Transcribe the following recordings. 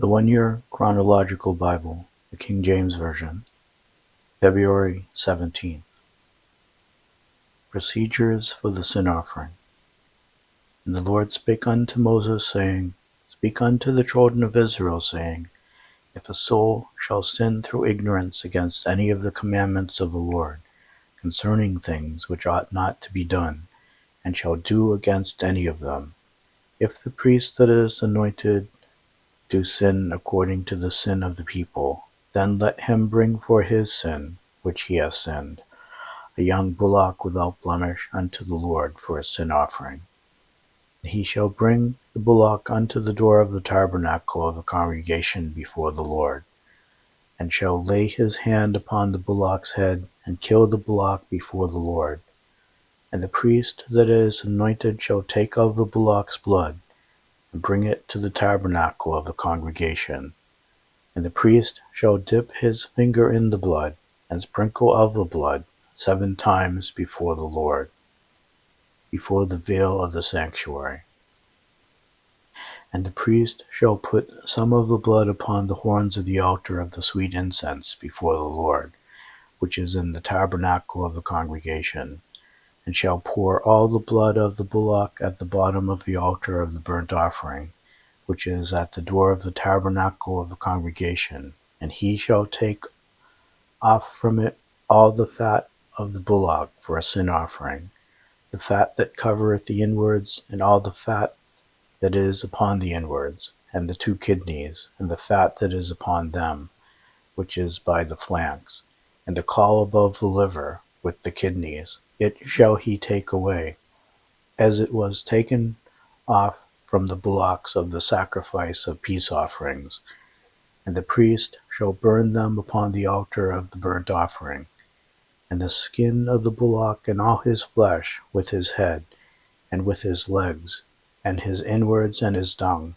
The One-Year Chronological Bible, the King James Version, February 17th. Procedures for the Sin Offering. And the Lord spake unto Moses, saying, Speak unto the children of Israel, saying, If a soul shall sin through ignorance against any of the commandments of the Lord, concerning things which ought not to be done, and shall do against any of them, if the priest that is anointed do sin according to the sin of the people, then let him bring for his sin, which he hath sinned, a young bullock without blemish unto the Lord for a sin offering. And he shall bring the bullock unto the door of the tabernacle of the congregation before the Lord, and shall lay his hand upon the bullock's head, and kill the bullock before the Lord. And the priest that is anointed shall take of the bullock's blood, and bring it to the tabernacle of the congregation. And the priest shall dip his finger in the blood, and sprinkle of the blood 7 times before the Lord, before the veil of the sanctuary. And the priest shall put some of the blood upon the horns of the altar of the sweet incense before the Lord, which is in the tabernacle of the congregation, and shall pour all the blood of the bullock at the bottom of the altar of the burnt offering, which is at the door of the tabernacle of the congregation, and he shall take off from it all the fat of the bullock for a sin offering, the fat that covereth the inwards, and all the fat that is upon the inwards, and the 2 kidneys, and the fat that is upon them, which is by the flanks, and the caul above the liver, with the kidneys, it shall he take away, as it was taken off from the bullocks of the sacrifice of peace offerings. And the priest shall burn them upon the altar of the burnt offering, and the skin of the bullock and all his flesh, with his head, and with his legs, and his inwards and his dung,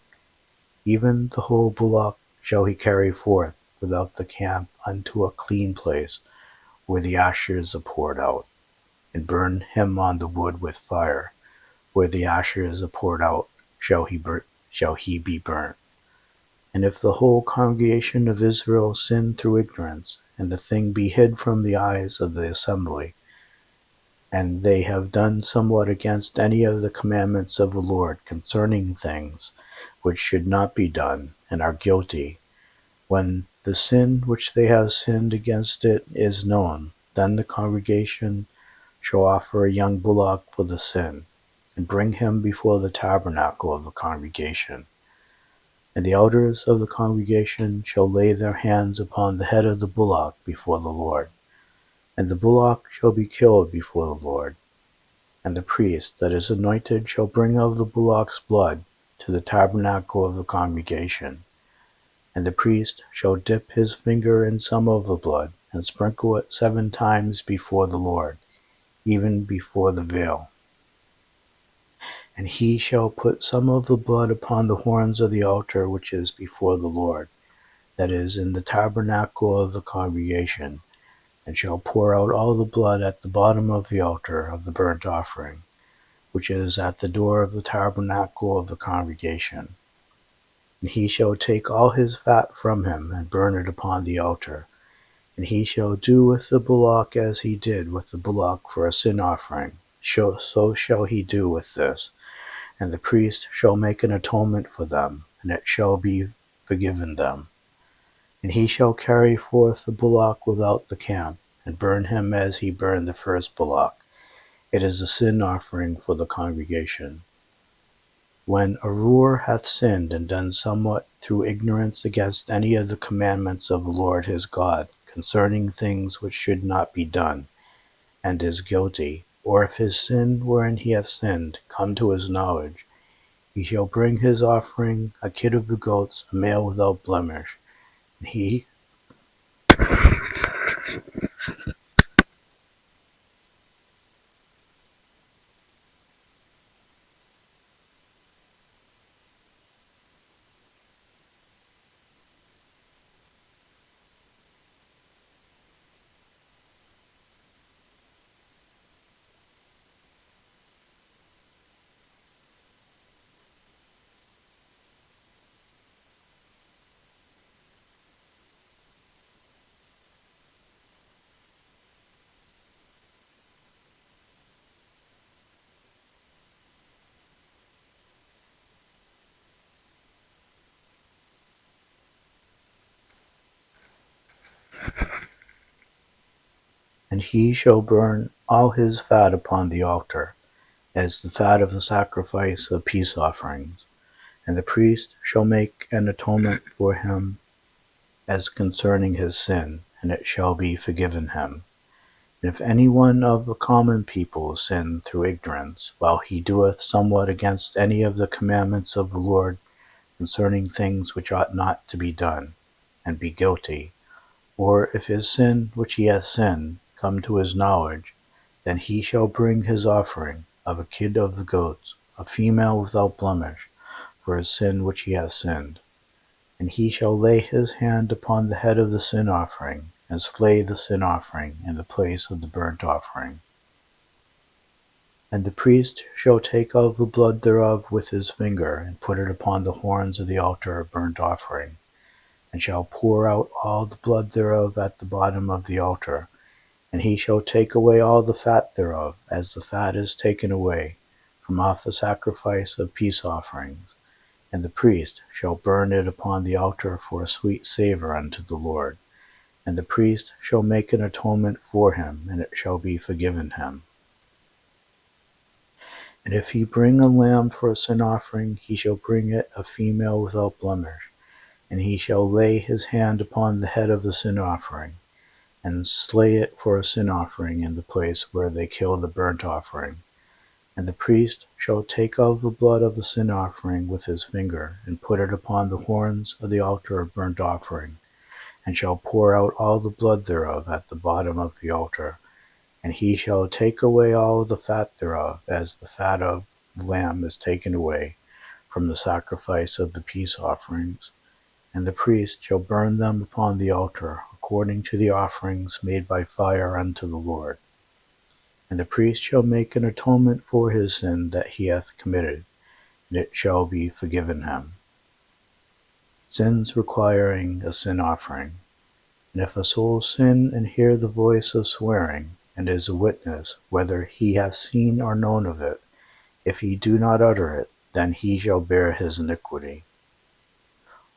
even the whole bullock shall he carry forth without the camp unto a clean place, where the ashes are poured out, and burn him on the wood with fire, where the ashes are poured out shall he be burnt. And if the whole congregation of Israel sin through ignorance, and the thing be hid from the eyes of the assembly, and they have done somewhat against any of the commandments of the Lord concerning things which should not be done, and are guilty, when the sin which they have sinned against it is known, then the congregation shall offer a young bullock for the sin, and bring him before the tabernacle of the congregation. And the elders of the congregation shall lay their hands upon the head of the bullock before the Lord, and the bullock shall be killed before the Lord. And the priest that is anointed shall bring of the bullock's blood to the tabernacle of the congregation. And the priest shall dip his finger in some of the blood, and sprinkle it 7 times before the Lord, even before the veil. And he shall put some of the blood upon the horns of the altar which is before the Lord, that is in the tabernacle of the congregation, and shall pour out all the blood at the bottom of the altar of the burnt offering, which is at the door of the tabernacle of the congregation. And he shall take all his fat from him, and burn it upon the altar. And he shall do with the bullock as he did with the bullock for a sin offering, so shall he do with this. And the priest shall make an atonement for them, and it shall be forgiven them. And he shall carry forth the bullock without the camp, and burn him as he burned the first bullock. It is a sin offering for the congregation. When a ruler hath sinned and done somewhat through ignorance against any of the commandments of the Lord his God concerning things which should not be done, and is guilty, or if his sin wherein he hath sinned come to his knowledge, he shall bring his offering, a kid of the goats, a male without blemish, and he And he shall burn all his fat upon the altar, as the fat of the sacrifice of peace offerings. And the priest shall make an atonement for him as concerning his sin, and it shall be forgiven him. And if any one of the common people sin through ignorance, while he doeth somewhat against any of the commandments of the Lord concerning things which ought not to be done, and be guilty, or if his sin which he hath sinned come to his knowledge, then he shall bring his offering of a kid of the goats, a female without blemish, for his sin which he hath sinned. And he shall lay his hand upon the head of the sin offering, and slay the sin offering in the place of the burnt offering. And the priest shall take of the blood thereof with his finger, and put it upon the horns of the altar of burnt offering, and shall pour out all the blood thereof at the bottom of the altar. And he shall take away all the fat thereof, as the fat is taken away from off the sacrifice of peace offerings. And the priest shall burn it upon the altar for a sweet savour unto the Lord. And the priest shall make an atonement for him, and it shall be forgiven him. And if he bring a lamb for a sin offering, he shall bring it a female without blemish. And he shall lay his hand upon the head of the sin offering, and slay it for a sin offering in the place where they kill the burnt offering. And the priest shall take of the blood of the sin offering with his finger, and put it upon the horns of the altar of burnt offering, and shall pour out all the blood thereof at the bottom of the altar. And he shall take away all the fat thereof, as the fat of the lamb is taken away from the sacrifice of the peace offerings. And the priest shall burn them upon the altar, according to the offerings made by fire unto the Lord. And the priest shall make an atonement for his sin that he hath committed, and it shall be forgiven him. Sins requiring a sin offering. And if a soul sin and hear the voice of swearing, and is a witness, whether he hath seen or known of it, if he do not utter it, then he shall bear his iniquity.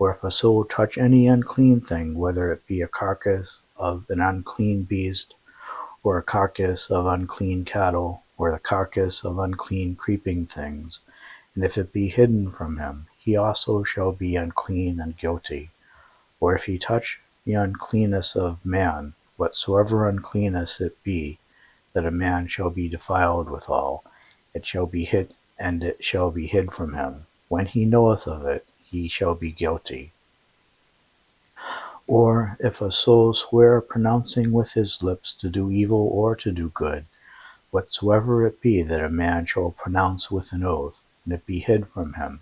Or if a soul touch any unclean thing, whether it be a carcass of an unclean beast, or a carcass of unclean cattle, or the carcass of unclean creeping things, and if it be hidden from him, he also shall be unclean and guilty. Or if he touch the uncleanness of man, whatsoever uncleanness it be, that a man shall be defiled withal, it shall be hid, and it shall be hid from him. When he knoweth of it, he shall be guilty. Or if a soul swear pronouncing with his lips to do evil or to do good, whatsoever it be that a man shall pronounce with an oath, and it be hid from him,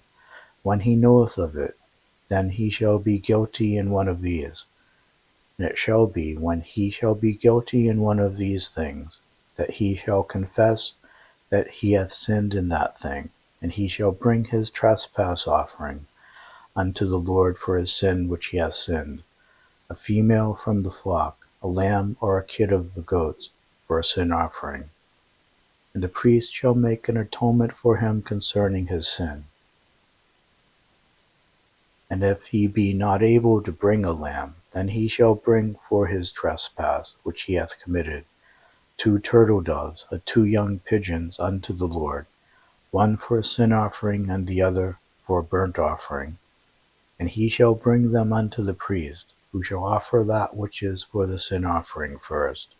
when he knoweth of it, then he shall be guilty in one of these. And it shall be, when he shall be guilty in one of these things, that he shall confess that he hath sinned in that thing, and he shall bring his trespass offering unto the Lord for his sin which he hath sinned, a female from the flock, a lamb or a kid of the goats, for a sin offering. And the priest shall make an atonement for him concerning his sin. And if he be not able to bring a lamb, then he shall bring for his trespass which he hath committed 2 turtle doves, 2 young pigeons unto the Lord, one for a sin offering, and the other for a burnt offering. And he shall bring them unto the priest, who shall offer that which is for the sin offering first,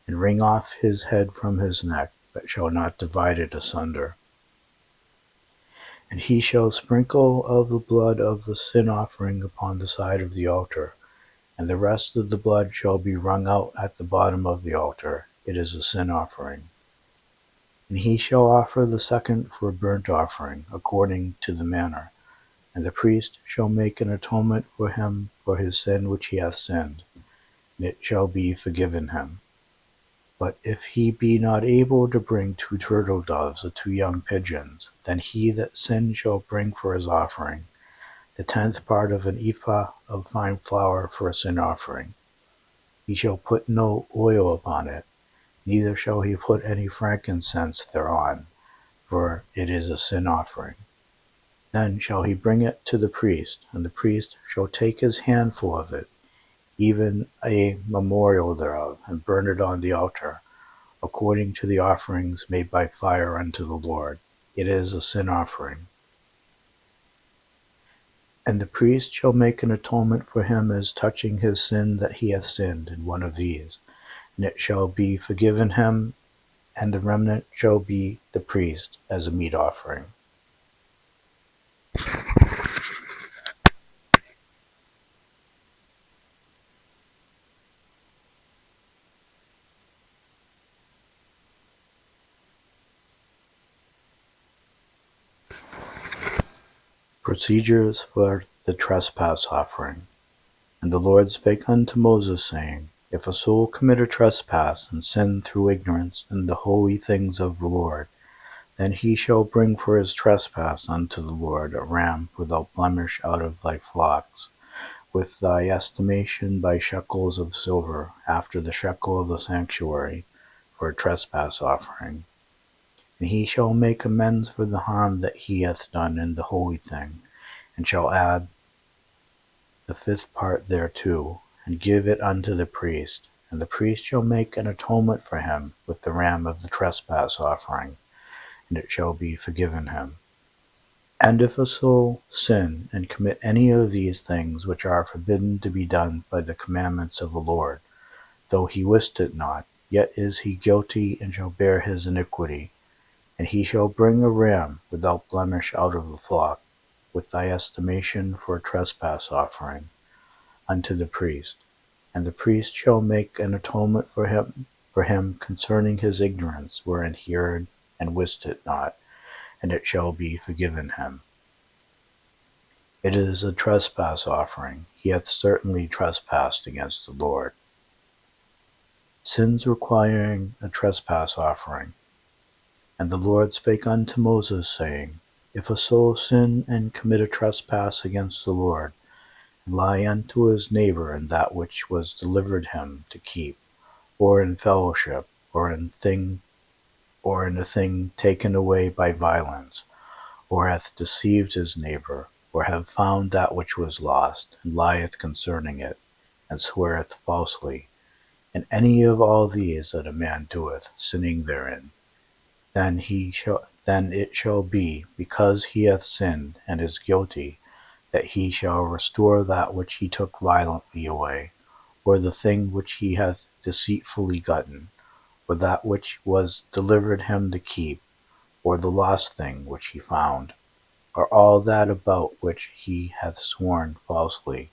and wring off his head from his neck, but shall not divide it asunder. And he shall sprinkle of the blood of the sin offering upon the side of the altar, and the rest of the blood shall be wrung out at the bottom of the altar. It is a sin offering. And he shall offer the second for a burnt offering, according to the manner. And the priest shall make an atonement for him for his sin which he hath sinned, and it shall be forgiven him. But if he be not able to bring 2 turtle doves or 2 young pigeons, then he that sinned shall bring for his offering the 10th part of an ephah of fine flour for a sin offering. He shall put no oil upon it, neither shall he put any frankincense thereon, for it is a sin offering. Then shall he bring it to the priest, and the priest shall take his handful of it, even a memorial thereof, and burn it on the altar, according to the offerings made by fire unto the Lord. It is a sin offering. And the priest shall make an atonement for him as touching his sin that he hath sinned in one of these, and it shall be forgiven him, and the remnant shall be the priest as a meat offering. Procedures for the trespass offering. And the Lord spake unto Moses, saying, If a soul commit a trespass, and sin through ignorance in the holy things of the Lord, then he shall bring for his trespass unto the Lord a ram without blemish out of thy flocks, with thy estimation by shekels of silver, after the shekel of the sanctuary, for a trespass offering. And he shall make amends for the harm that he hath done in the holy thing, and shall add the fifth part thereto, and give it unto the priest. And the priest shall make an atonement for him with the ram of the trespass offering, and it shall be forgiven him. And if a soul sin and commit any of these things which are forbidden to be done by the commandments of the Lord, though he wist it not, yet is he guilty, and shall bear his iniquity. And he shall bring a ram without blemish out of the flock, with thy estimation for a trespass offering, unto the priest. And the priest shall make an atonement for him concerning his ignorance, wherein he erred and wist it not, and it shall be forgiven him. It is a trespass offering. He hath certainly trespassed against the Lord. Sins requiring a trespass offering. And the Lord spake unto Moses, saying, If a soul sin and commit a trespass against the Lord, and lie unto his neighbor in that which was delivered him to keep, or in fellowship, or in a thing taken away by violence, or hath deceived his neighbor, or have found that which was lost, and lieth concerning it, and sweareth falsely, and any of all these that a man doeth, sinning therein, then it shall be, because he hath sinned and is guilty, that he shall restore that which he took violently away, or the thing which he hath deceitfully gotten, or that which was delivered him to keep, or the lost thing which he found, or all that about which he hath sworn falsely.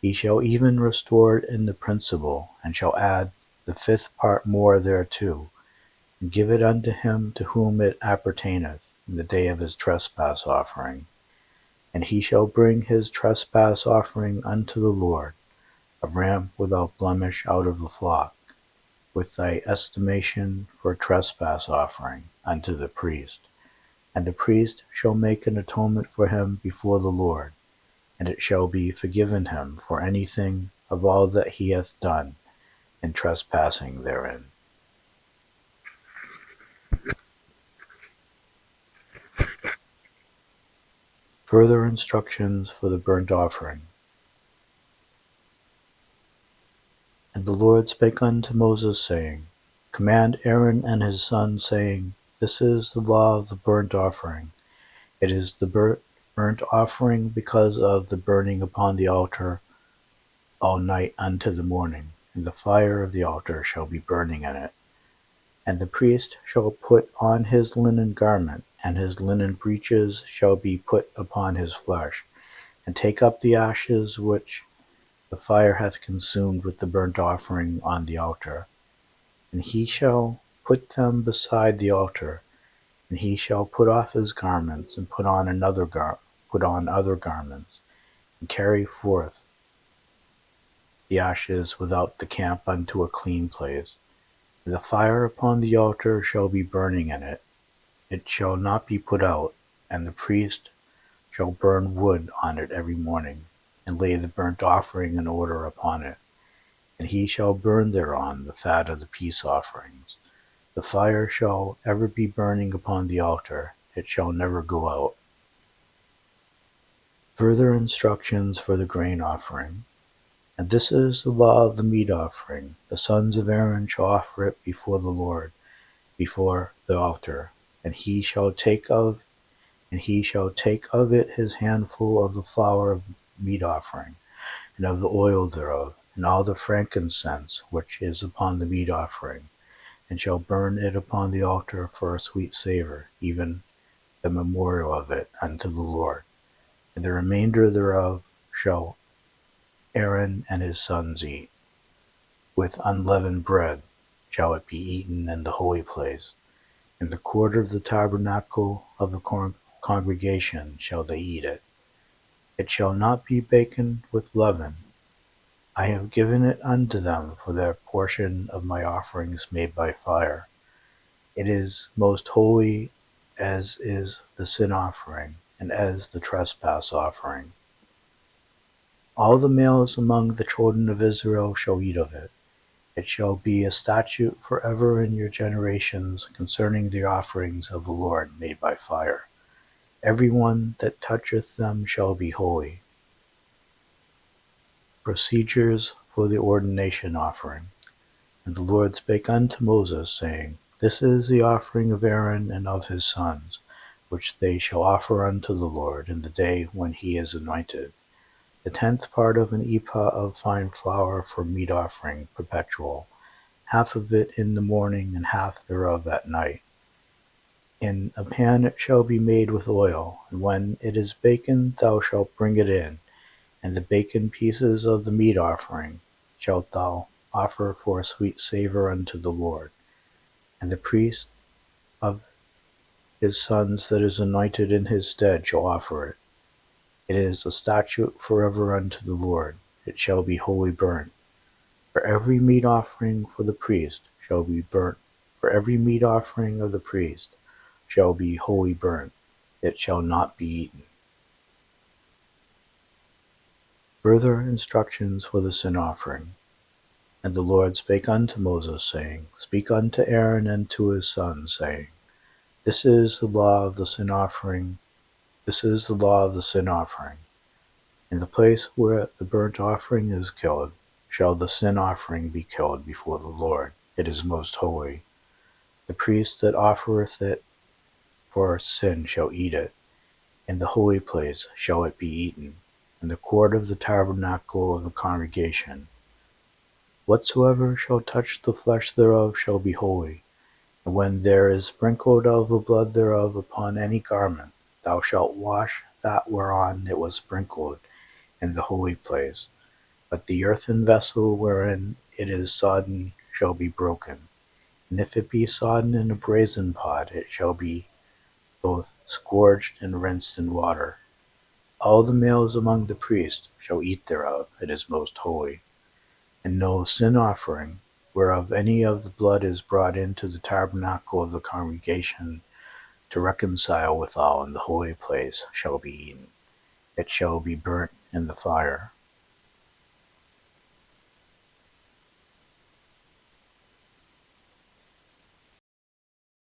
He shall even restore it in the principal, and shall add the fifth part more thereto, and give it unto him to whom it appertaineth in the day of his trespass offering. And he shall bring his trespass offering unto the Lord, a ram without blemish out of the flock, with thy estimation for a trespass offering, unto the priest. And the priest shall make an atonement for him before the Lord, and it shall be forgiven him for anything of all that he hath done in trespassing therein. Further instructions for the burnt offering. And the Lord spake unto Moses, saying, Command Aaron and his sons, saying, This is the law of the burnt offering. It is the burnt offering because of the burning upon the altar all night unto the morning, and the fire of the altar shall be burning in it. And the priest shall put on his linen garment, and his linen breeches shall be put upon his flesh, and take up the ashes which the fire hath consumed with the burnt offering on the altar. And he shall put them beside the altar, and he shall put off his garments, and put on other garments, and carry forth the ashes without the camp unto a clean place. And the fire upon the altar shall be burning in it. It shall not be put out, and the priest shall burn wood on it every morning, and lay the burnt offering in order upon it. And he shall burn thereon the fat of the peace offerings. The fire shall ever be burning upon the altar, it shall never go out. Further instructions for the grain offering. And this is the law of the meat offering. The sons of Aaron shall offer it before the Lord, before the altar, and he shall take of it his handful of the flour of meat offering, and of the oil thereof, and all the frankincense which is upon the meat offering, and shall burn it upon the altar for a sweet savour, even the memorial of it unto the Lord. And the remainder thereof shall Aaron and his sons eat. With unleavened bread shall it be eaten in the holy place. In the court of the tabernacle of the congregation shall they eat it. It shall not be baken with leaven. I have given it unto them for their portion of my offerings made by fire. It is most holy, as is the sin offering, and as the trespass offering. All the males among the children of Israel shall eat of it. It shall be a statute forever in your generations concerning the offerings of the Lord made by fire. Every one that toucheth them shall be holy. Procedures for the ordination offering. And the Lord spake unto Moses, saying, This is the offering of Aaron and of his sons, which they shall offer unto the Lord in the day when he is anointed. The 10th part of an ephah of fine flour for meat offering perpetual, half of it in the morning, and half thereof at night. In a pan it shall be made with oil, and when it is baken thou shalt bring it in, and the baken pieces of the meat offering shalt thou offer for a sweet savour unto the Lord. And the priest of his sons that is anointed in his stead shall offer it. It is a statute forever unto the Lord. It shall be wholly burnt. For every meat offering for the priest shall be burnt. For every meat offering of the priest shall be wholly burnt. It shall not be eaten. Further instructions for the sin offering. And the Lord spake unto Moses, saying, Speak unto Aaron and to his sons, saying, This is the law of the sin offering. This is the law of the sin offering. In the place where the burnt offering is killed, shall the sin offering be killed before the Lord. It is most holy. The priest that offereth it for sin shall eat it. In the holy place shall it be eaten, in the court of the tabernacle of the congregation. Whatsoever shall touch the flesh thereof shall be holy. And when there is sprinkled of the blood thereof upon any garment, thou shalt wash that whereon it was sprinkled in the holy place. But the earthen vessel wherein it is sodden shall be broken. And if it be sodden in a brazen pot, it shall be both scourged and rinsed in water. All the males among the priests shall eat thereof. It is most holy. And no sin offering, whereof any of the blood is brought into the tabernacle of the congregation to reconcile withal in the holy place, shall be eaten. It shall be burnt in the fire.